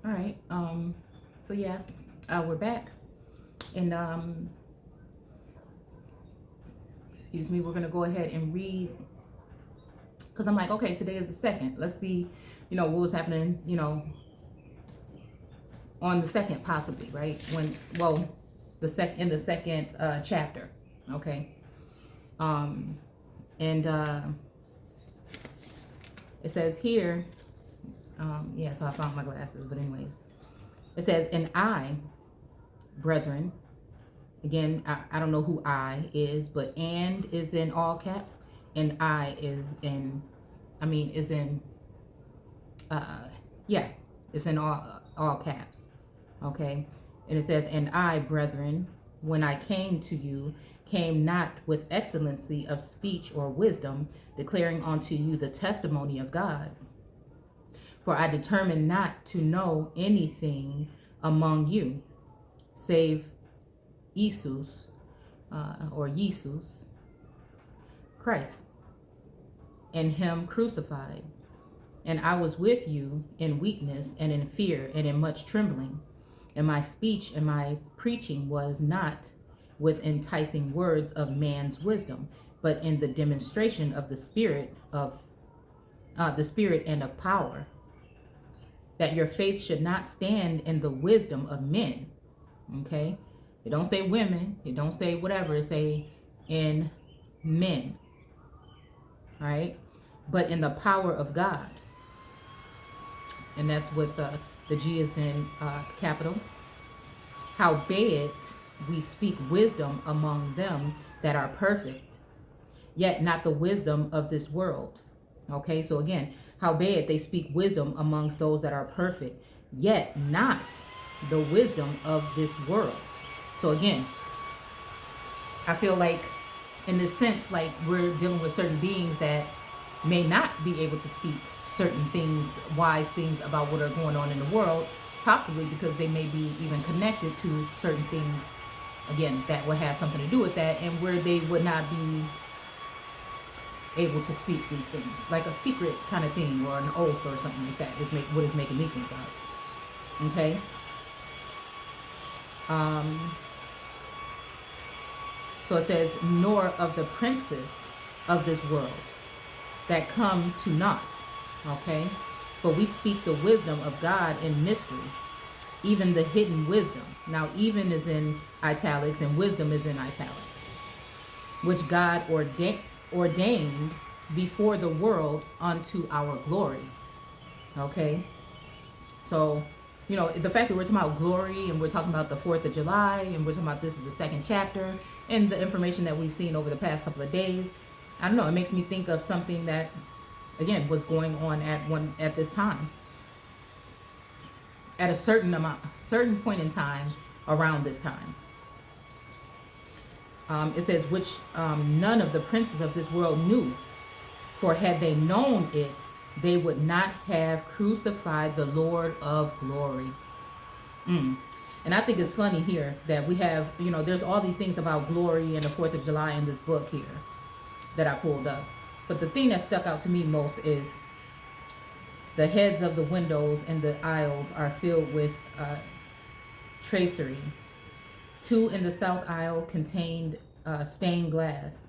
All right. So yeah, we're back, and excuse me. We're gonna go ahead and read because I'm like, okay, today is the second. Let's see, what was happening, on the second, possibly, right? In the second chapter, okay. And it says here, yeah. So I found my glasses, but anyways, it says, "And I, brethren." Again, I don't know who I is, but and is in all caps, and I is in, uh, yeah, it's in all caps, okay? And it says, "And I, brethren, when I came to you, came not with excellency of speech or wisdom, declaring unto you the testimony of God. For I determined not to know anything among you, save Jesus, or Jesus Christ, and him crucified. And I was with you in weakness and in fear and in much trembling. And my speech and my preaching was not with enticing words of man's wisdom, but in the demonstration of the Spirit and of power, that your faith should not stand in the wisdom of men." Okay, it don't say women, it don't say whatever, it say in men, all right, "but in the power of God." And that's with the G is in capital. "Howbeit we speak wisdom among them that are perfect, yet not the wisdom of this world." Okay, so again, howbeit they speak wisdom amongst those that are perfect, yet not the wisdom of this world. So again, I feel like in this sense, like we're dealing with certain beings that may not be able to speak certain things, wise things about what are going on in the world, possibly because they may be even connected to certain things, again, that would have something to do with that, and where they would not be able to speak these things, like a secret kind of thing or an oath or something like that is what is making me think of. Okay. So it says, "Nor of the princes of this world that come to naught." Okay, "but we speak the wisdom of God in mystery, even the hidden wisdom." Now, even is in italics and wisdom is in italics, "which God ordained before the world unto our glory." Okay, so the fact that we're talking about glory and we're talking about the 4th of July and we're talking about this is the second chapter and the information that we've seen over the past couple of days, I don't know, it makes me think of something that, again, was going on at this time, at a certain point in time around this time. It says, "which none of the princes of this world knew, for had they known it, they would not have crucified the Lord of glory." And I think it's funny here that we have, there's all these things about glory and the 4th of July in this book here that I pulled up. But the thing that stuck out to me most is the heads of the windows and the aisles are filled with tracery. 2 in the south aisle contained stained glass.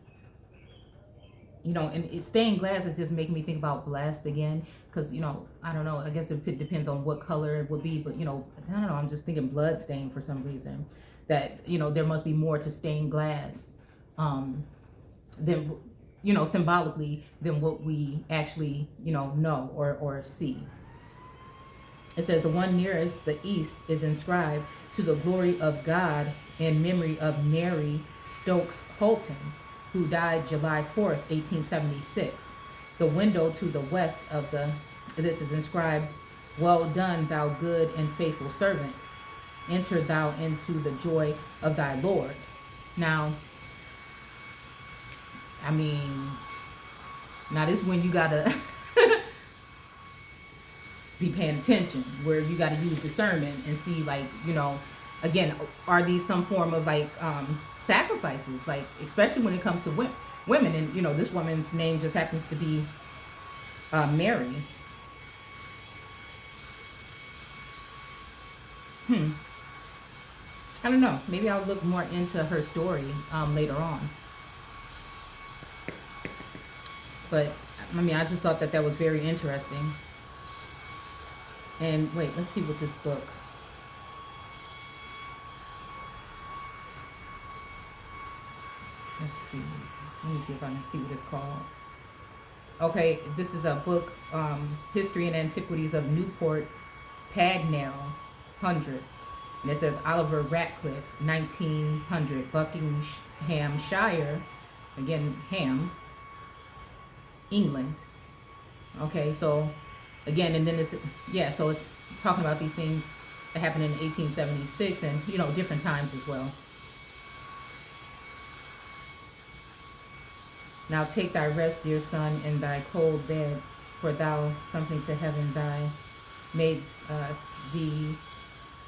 And stained glass is just making me think about blessed again, because I don't know, I guess it depends on what color it would be, but I don't know, I'm just thinking blood stain for some reason, that there must be more to stained glass than symbolically than what we actually know or see. It says, "The one nearest the east is inscribed to the glory of God in memory of Mary Stokes Holton, who died July 4th, 1876. The window to the west of this is inscribed, 'Well done, thou good and faithful servant. Enter thou into the joy of thy Lord.'" Now, this is when you gotta be paying attention, where you gotta use discernment and see, again, are these some form of sacrifices, especially when it comes to women, and this woman's name just happens to be Mary. I don't know. Maybe I'll look more into her story later on. But I mean, I just thought that was very interesting. And wait, let's see what this book. Let's see. Let me see if I can see what it's called. Okay, this is a book, History and Antiquities of Newport Pagnell Hundreds. And it says Oliver Ratcliffe, 1900, Buckinghamshire, again, Ham, England. Okay, so again, and then it's, yeah, so it's talking about these things that happened in 1876 and, you know, different times as well. Now take thy rest, dear son, in thy cold bed, for thou something to heaven thy made thee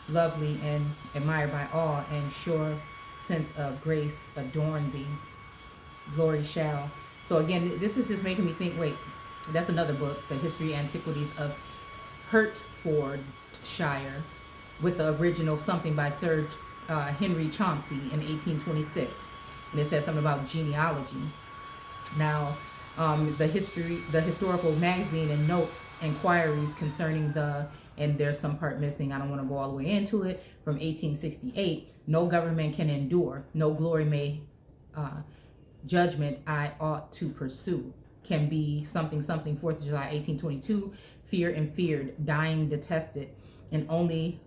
lovely and admired by all, and sure sense of grace adorn thee. Glory shall. So again, this is just making me think, wait, that's another book, The History Antiquities of Hertfordshire, with the original something by Sir Henry Chauncey in 1826. And it says something about genealogy. Now, the historical magazine and notes, inquiries concerning and there's some part missing, I don't want to go all the way into it, from 1868, no government can endure, no glory may, judgment I ought to pursue, can be something, 4th of July, 1822, fear and feared, dying detested, and only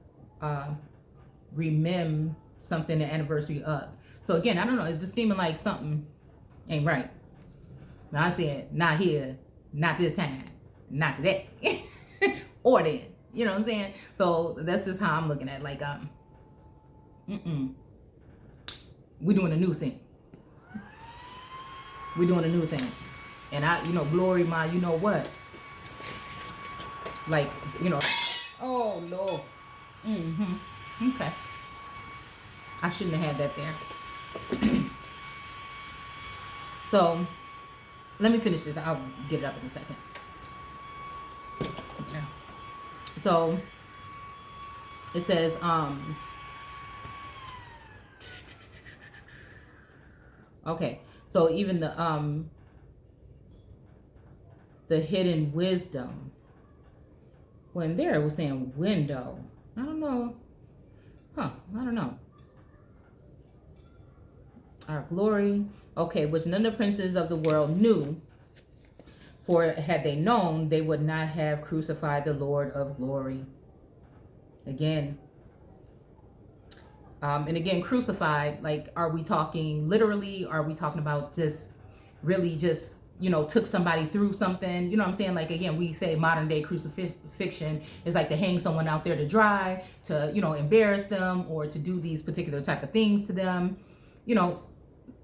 remember something the anniversary of. So again, I don't know, it's just seeming like something ain't right. Now I said, not here, not this time, not today, or then, you know what I'm saying? So that's just how I'm looking at it. Like, we're doing a new thing. We're doing a new thing. And I, you know, glory my, you know what? Like, you know, oh Lord. Okay. I shouldn't have had that there. So, let me finish this. I'll get it up in a second. Yeah. So it says, okay. So even the hidden wisdom. When there it was saying window. I don't know. I don't know. Our glory. Okay, which none of the princes of the world knew, for had they known, they would not have crucified the Lord of glory. Again. And again, crucified, like, are we talking literally? Are we talking about just really just, you know, took somebody through something? You know what I'm saying? Like, again, we say modern day crucifixion is like to hang someone out there to dry, to, you know, embarrass them, or to do these particular type of things to them. You know,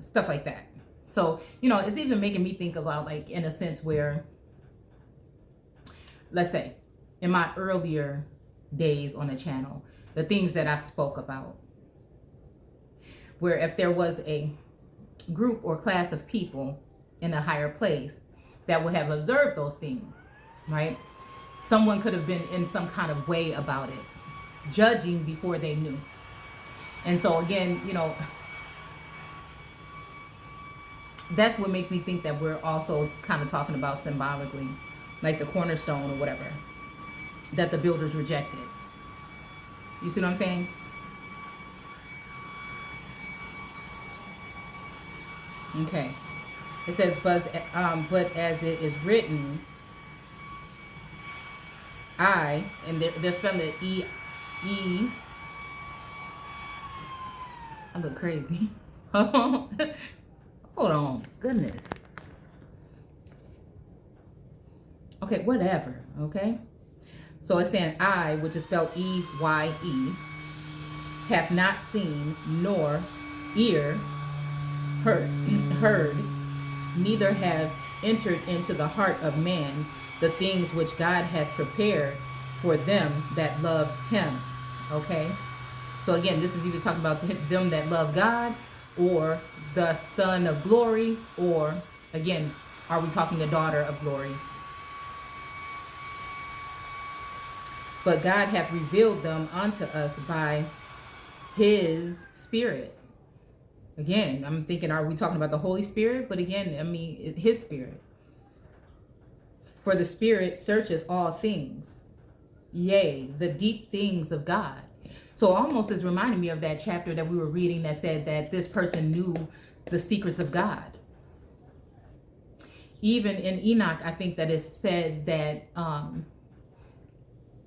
stuff like that. So, you know, it's even making me think about, like, in a sense where, let's say, in my earlier days on the channel, the things that I spoke about, where if there was a group or class of people in a higher place that would have observed those things, right? Someone could have been in some kind of way about it, judging before they knew. And so again, you know, that's what makes me think that we're also kind of talking about symbolically, like the cornerstone or whatever, that the builders rejected. You see what I'm saying? Okay. It says, but as it is written, and they're spelling it E. I look crazy. Hold on. Goodness. Okay, whatever. Okay. So it's saying I, which is spelled E-Y-E, have not seen, nor ear heard, neither have entered into the heart of man the things which God hath prepared for them that love him. Okay. So again, this is either talking about them that love God, or the Son of Glory, or again, are we talking the daughter of glory? but God hath revealed them unto us by his Spirit. Again, I'm thinking, are we talking about the Holy Spirit? But again, I mean, his Spirit. For the Spirit searcheth all things, yea, the deep things of God. So almost is reminding me of that chapter that we were reading that said that this person knew the secrets of God. Even in Enoch, I think that it said that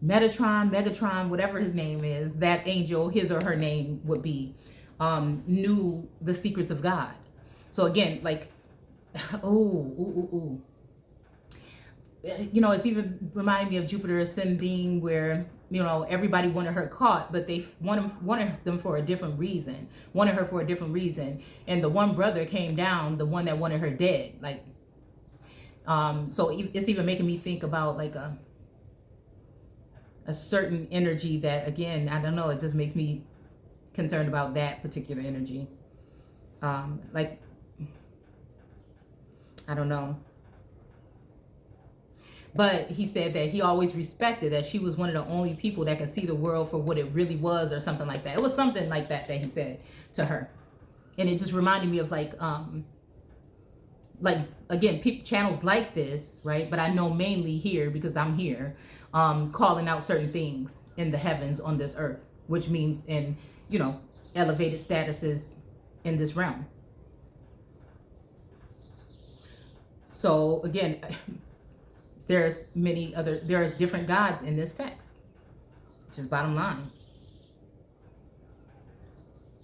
Megatron, whatever his name is, that angel, his or her name would be, knew the secrets of God. So again, like, you know, it's even reminding me of Jupiter ascending, where, you know, everybody wanted her caught, but they wanted them for a different reason, wanted her for a different reason. And the one brother came down, the one that wanted her dead. Like, so it's even making me think about like a certain energy that, again, I don't know, it just makes me concerned about that particular energy. Like, I don't know. But he said that he always respected that she was one of the only people that could see the world for what it really was, or something like that. It was something like that he said to her. And it just reminded me of like again, channels like this, right? But I know mainly here, because I'm here, calling out certain things in the heavens on this earth, which means in, you know, elevated statuses in this realm. So again, there's different gods in this text. It's just bottom line.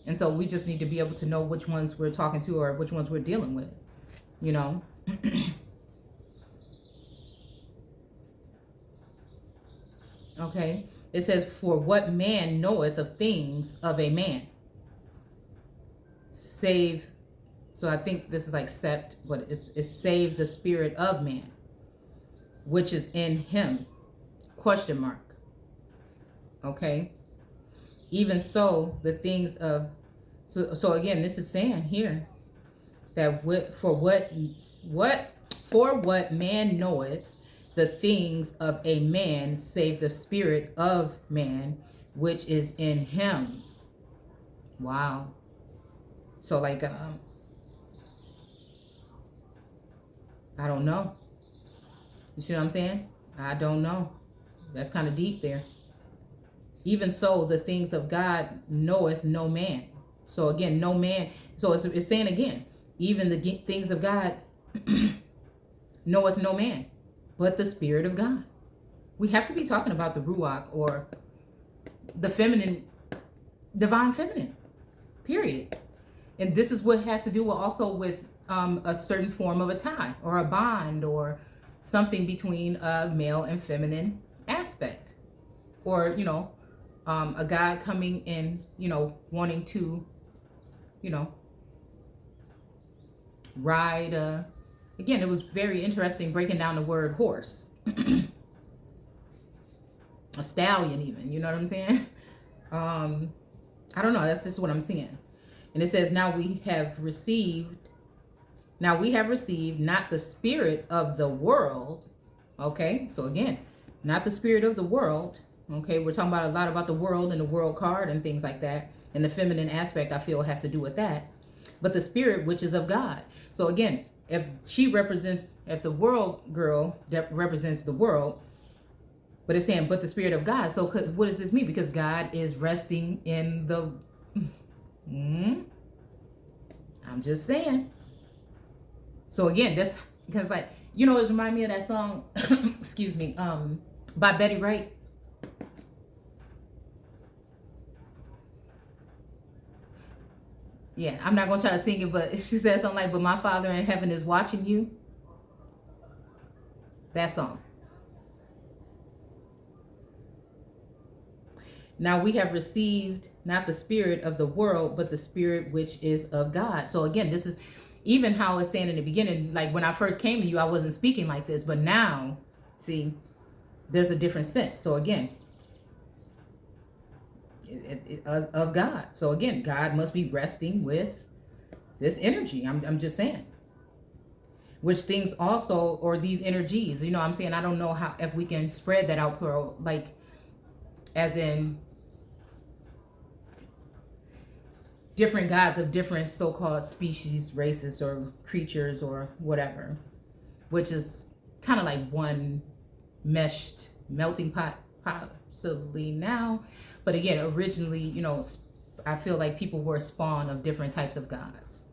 And so we just need to be able to know which ones we're talking to or which ones we're dealing with, you know. Okay. It says, for what man knoweth of things of a man, save, so I think this is like sept, but it's save the spirit of man, which is in him, ? Okay. Even so, the things of, so again, this is saying here that for what man knoweth the things of a man, save the spirit of man, which is in him. Wow. So like, I don't know. You see what I'm saying? I don't know. That's kind of deep there. Even so, the things of God knoweth no man. So again, no man. So it's saying again, even the things of God knoweth no man, but the Spirit of God. We have to be talking about the Ruach, or the feminine, divine feminine, period. And this is what has to do also with a certain form of a tie or a bond or something between a male and feminine aspect, or, you know, a guy coming in, you know, wanting to, you know, ride. Again, it was very interesting breaking down the word horse, a stallion, even, you know what I'm saying? I don't know. That's just what I'm seeing. And it says, now we have received not the spirit of the world. Okay. So again, not the spirit of the world. Okay. We're talking about a lot about the world and the world card and things like that. And the feminine aspect, I feel, has to do with that. But the spirit, which is of God. So again, if the world girl that represents the world, but it's saying, but the Spirit of God. So what does this mean? Because God is resting in the, I'm just saying. So again, that's because, like, you know, it reminds me of that song, excuse me, by Betty Wright. Yeah, I'm not going to try to sing it, but she says something like, but my Father in heaven is watching you. That song. Now we have received not the spirit of the world, but the Spirit which is of God. So again, this is even how it's saying in the beginning, like when I first came to you, I wasn't speaking like this, but now, see, there's a different sense. So again, of God. So again, God must be resting with this energy. I'm just saying. Which things also, or these energies, you know what I'm saying? I don't know how, if we can spread that out plural, like as in different gods of different so-called species, races, or creatures, or whatever, which is kind of like one meshed melting pot possibly now. But again, originally, you know, I feel like people were spawned of different types of gods.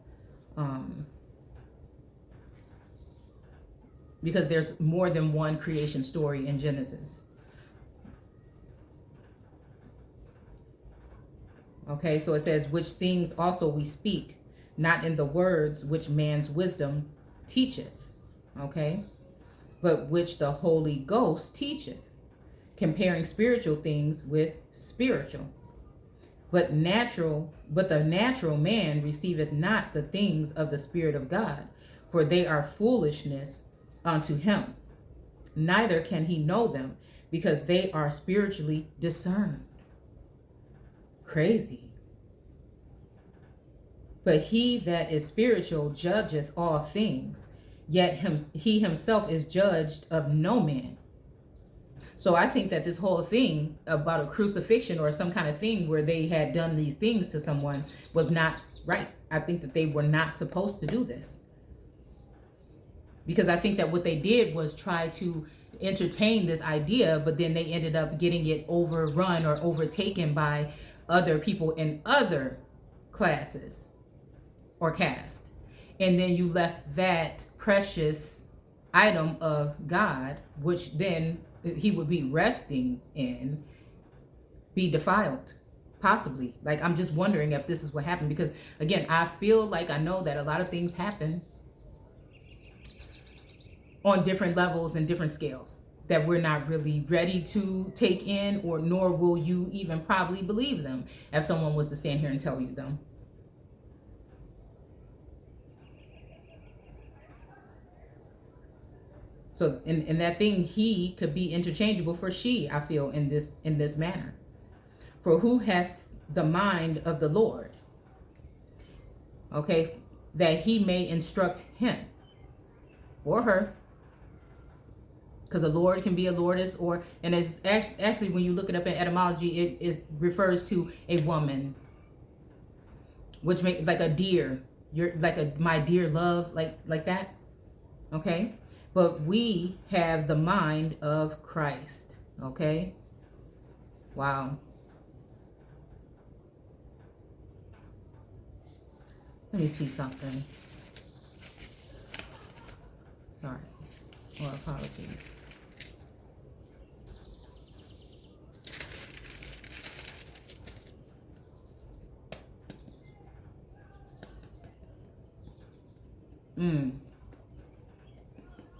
Because there's more than one creation story in Genesis. Okay, so it says, which things also we speak, not in the words which man's wisdom teacheth. Okay, but which the Holy Ghost teacheth, comparing spiritual things with spiritual. But the natural man receiveth not the things of the Spirit of God, for they are foolishness unto him. Neither can he know them, because they are spiritually discerned. Crazy. But he that is spiritual judgeth all things, yet he himself is judged of no man. So I think that this whole thing about a crucifixion or some kind of thing where they had done these things to someone was not right. I think that they were not supposed to do this. Because I think that what they did was try to entertain this idea, but then they ended up getting it overrun or overtaken by other people in other classes or caste. And then you left that precious item of God, which then he would be resting in, be defiled, possibly. Like, I'm just wondering if this is what happened, because again, I feel like I know that a lot of things happen on different levels and different scales that we're not really ready to take in, or nor will you even probably believe them if someone was to stand here and tell you them. So in that thing, he could be interchangeable for she, I feel, in this manner. For who hath the mind of the Lord? Okay, that he may instruct him or her. Because a lord can be a lordess, and it's actually, when you look it up in etymology, it refers to a woman, which makes like a dear, you're like a my dear love, like that. Okay, but we have the mind of Christ. Okay, wow. Let me see something. Sorry, or apologies.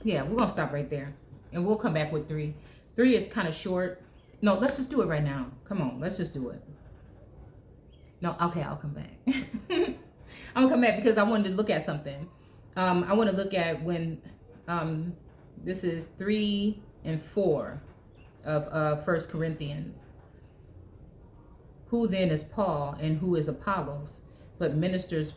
Yeah, we're gonna stop right there, and we'll come back with 3. 3 is kind of short. No, let's just do it right now. Come on, let's just do it. No, okay, I'll come back. I'm gonna come back because I wanted to look at something. I want to look at when this is 3 and 4 of 1 Corinthians. Who then is Paul, and who is Apollos, but ministers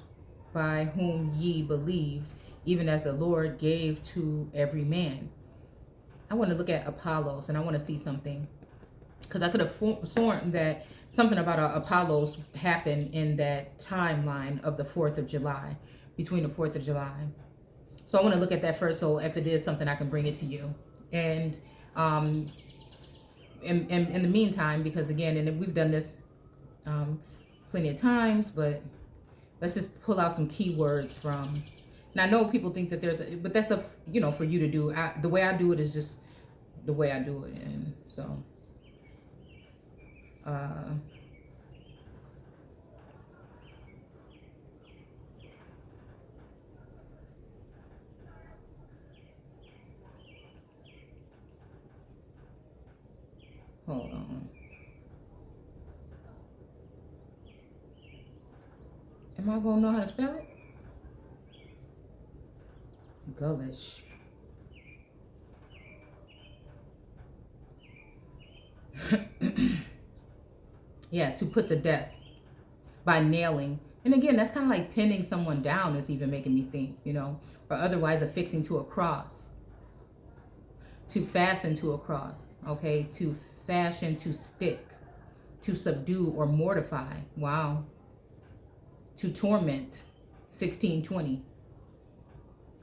by whom ye believed, even as the Lord gave to every man. I want to look at Apollos, and I want to see something, because I could have sworn that something about Apollos happened in that timeline of the 4th of July, between the 4th of July. So I want to look at that first, so if it is something, I can bring it to you. And in the meantime, because again, and we've done this plenty of times, but let's just pull out some keywords from. And I know people think that but that's for you to do. The way I do it is just the way I do it, and so. Hold on. Am I gonna know how to spell it? Gullish. Yeah, to put to death by nailing. And again, that's kind of like pinning someone down is even making me think, or otherwise affixing to a cross. To fasten to a cross, okay? To fashion, to stick, to subdue or mortify. Wow. To torment. 1620.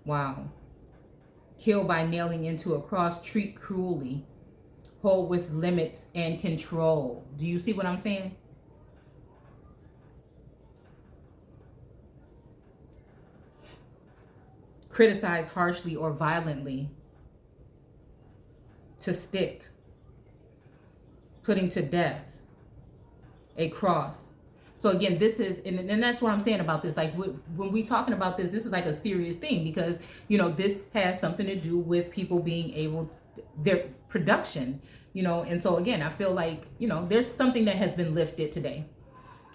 Wow. Kill by nailing into a cross, treat cruelly, hold with limits and control. Do you see what I'm saying? Criticize harshly or violently, to stick, putting to death, a cross. So again, this is, and that's what I'm saying about this. Like when we talking about this is like a serious thing, because, you know, this has something to do with people being able, their production, you know. And so again, I feel like, you know, there's something that has been lifted today.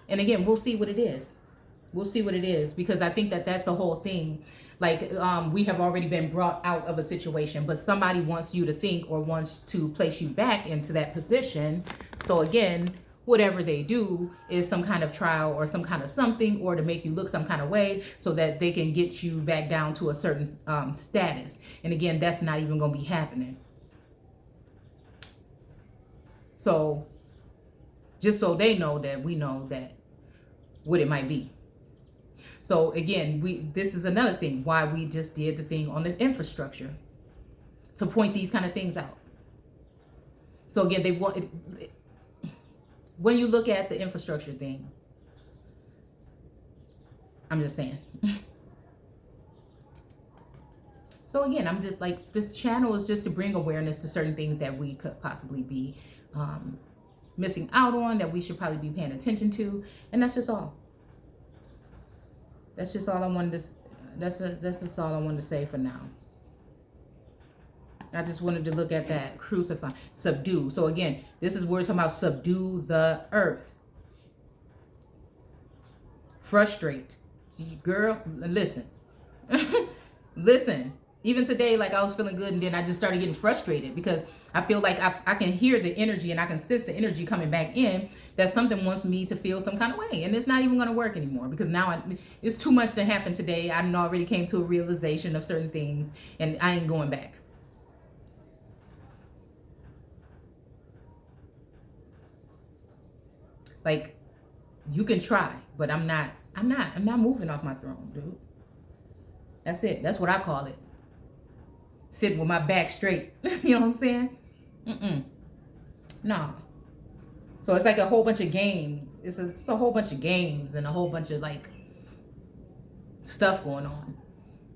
And again, we'll see what it is. We'll see what it is, because I think that that's the whole thing. Like, we have already been brought out of a situation, but somebody wants you to think or wants to place you back into that position. So again, whatever they do is some kind of trial or some kind of something, or to make you look some kind of way so that they can get you back down to a certain status. And again, that's not even going to be happening. So just so they know that we know that what it might be. So again, this is another thing why we just did the thing on the infrastructure, to point these kind of things out. So again, they want it, when you look at the infrastructure thing, I'm just saying. So again, I'm just like, this channel is just to bring awareness to certain things that we could possibly be missing out on, that we should probably be paying attention to, and that's just all. That's just all I wanted to. That's just all I wanted to say for now. I just wanted to look at that. Crucify, subdue. So again, this is where we're talking about subdue the earth. Frustrate. Girl, listen. Listen. Even today, like, I was feeling good, and then I just started getting frustrated because I feel like I can hear the energy, and I can sense the energy coming back in, that something wants me to feel some kind of way. And it's not even going to work anymore, because now it's too much to happen today. I already came to a realization of certain things, and I ain't going back. Like, you can try, but I'm not moving off my throne, dude. That's it. That's what I call it. Sitting with my back straight. You know what I'm saying? No. So it's like a whole bunch of games. It's a whole bunch of games and a whole bunch of like stuff going on.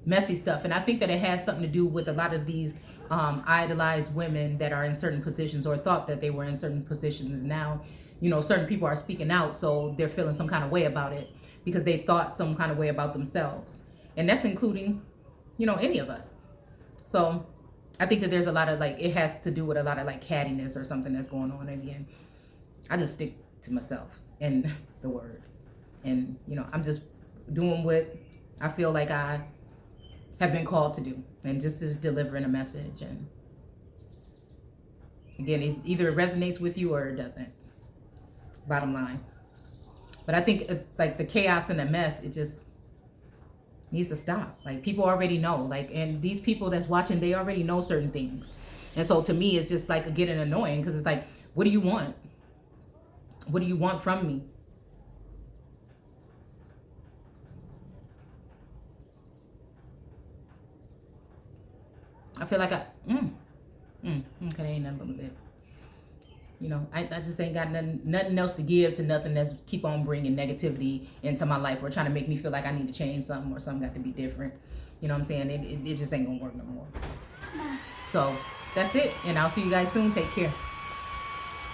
Messy stuff. And I think that it has something to do with a lot of these idolized women that are in certain positions, or thought that they were in certain positions. Now, you know, certain people are speaking out, so they're feeling some kind of way about it because they thought some kind of way about themselves. And that's including, you know, any of us. So I think that there's a lot of like, it has to do with a lot of like cattiness or something that's going on. And again, I just stick to myself and the word. And, you know, I'm just doing what I feel like I have been called to do, and just delivering a message. And again, it either resonates with you or it doesn't. Bottom line. But I think like the chaos and the mess, it just needs to stop. Like, people already know, like, and these people that's watching, they already know certain things. And so to me, it's just like getting annoying, because it's like, what do you want? What do you want from me? I feel like okay, ain't nothing but lip. You know, I just ain't got nothing else to give to nothing that's keep on bringing negativity into my life, or trying to make me feel like I need to change something, or something got to be different. You know what I'm saying? It just ain't gonna work no more. So that's it. And I'll see you guys soon. Take care.